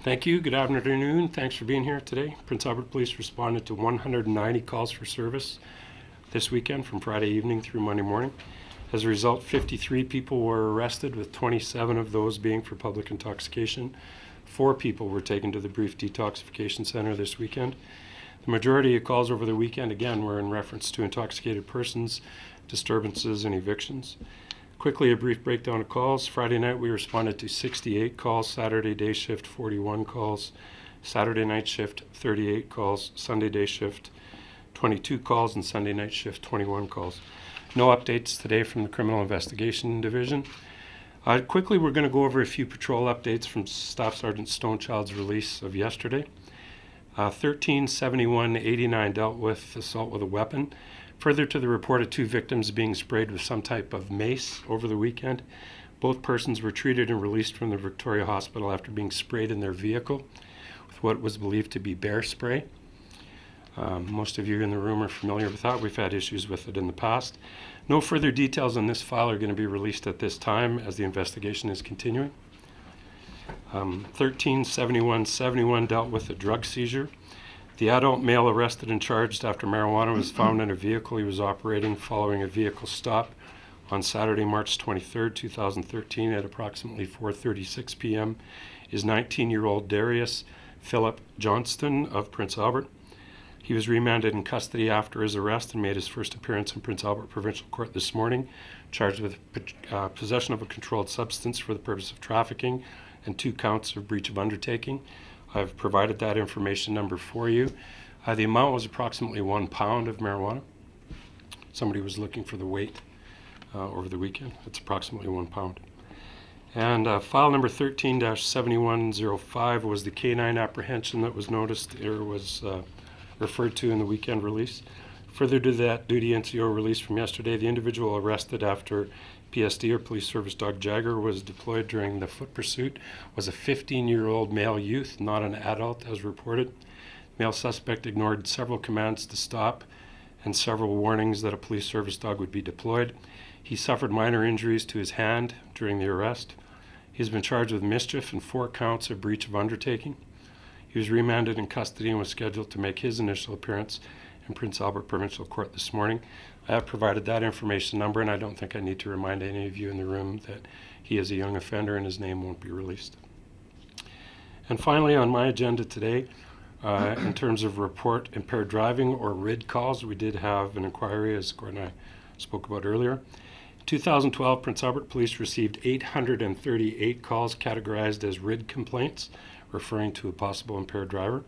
Thank you. Good afternoon. Thanks for being here today. Prince Albert Police responded to 190 calls for service this weekend from Friday evening through Monday morning. As a result, 53 people were arrested, with 27 of those being for public intoxication. 4 people were taken to the Brief Detoxification Center this weekend. The majority of calls over the weekend, again, were in reference to intoxicated persons, disturbances, and evictions. Quickly, a brief breakdown of calls. Friday night, we responded to 68 calls. Saturday day shift, 41 calls. Saturday night shift, 38 calls. Sunday day shift, 22 calls. And Sunday night shift, 21 calls. No updates today from the Criminal Investigation Division. Quickly, we're going to go over a few patrol updates from Staff Sergeant Stonechild's release of yesterday. 1371-89 dealt with assault with a weapon. Further to the report of 2 victims being sprayed with some type of mace over the weekend. Both persons were treated and released from the Victoria Hospital after being sprayed in their vehicle with what was believed to be bear spray. Most of you in the room are familiar with that. We've had issues with it in the past. No further details on this file are going to be released at this time as the investigation is continuing. 1371-71 dealt with a drug seizure. The adult male arrested and charged after marijuana was found in a vehicle he was operating following a vehicle stop on Saturday, March 23, 2013 at approximately 4:36 p.m. is 19-year-old Darius Philip Johnston of Prince Albert. He was remanded in custody after his arrest and made his first appearance in Prince Albert Provincial Court this morning, charged with possession of a controlled substance for the purpose of trafficking and 2 counts of breach of undertaking. I've provided that information number for you. The amount was approximately 1 pound of marijuana. Somebody was looking for the weight over the weekend. It's approximately 1 pound. And file number 13-7105 was the canine apprehension that was noticed or was referred to in the weekend release. Further to that duty NCO release from yesterday, the individual arrested after PSD or Police Service Dog Jagger was deployed during the foot pursuit was a 15-year-old male youth, not an adult as reported. Male suspect ignored several commands to stop and several warnings that a police service dog would be deployed. He suffered minor injuries to his hand during the arrest. He's been charged with mischief and 4 counts of breach of undertaking. He was remanded in custody and was scheduled to make his initial appearance in Prince Albert Provincial Court this morning. I have provided that information number, and I don't think I need to remind any of you in the room that he is a young offender and his name won't be released. And finally, on my agenda today, in terms of report impaired driving or RID calls, we did have an inquiry, as Gordon and I spoke about earlier. In 2012, Prince Albert Police received 838 calls categorized as RID complaints, referring to a possible impaired driver.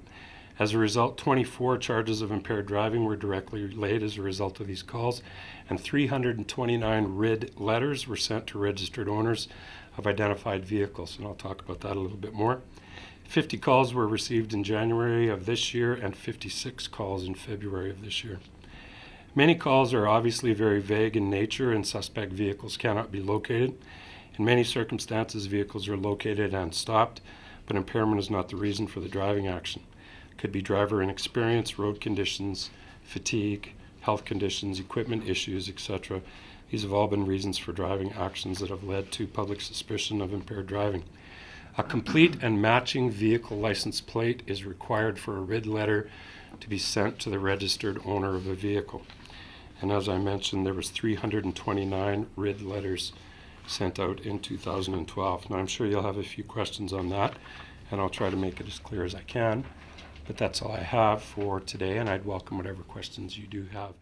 As a result, 24 charges of impaired driving were directly laid as a result of these calls, and 329 RID letters were sent to registered owners of identified vehicles, and I'll talk about that a little bit more. 50 calls were received in January of this year and 56 calls in February of this year. Many calls are obviously very vague in nature, and suspect vehicles cannot be located. In many circumstances, vehicles are located and stopped, but impairment is not the reason for the driving action. Could be driver inexperience, road conditions, fatigue, health conditions, equipment issues, etc. These have all been reasons for driving actions that have led to public suspicion of impaired driving. A complete and matching vehicle license plate is required for a RID letter to be sent to the registered owner of a vehicle. And as I mentioned, there was 329 RID letters sent out in 2012. Now, I'm sure you'll have a few questions on that, and I'll try to make it as clear as I can. But that's all I have for today, and I'd welcome whatever questions you do have.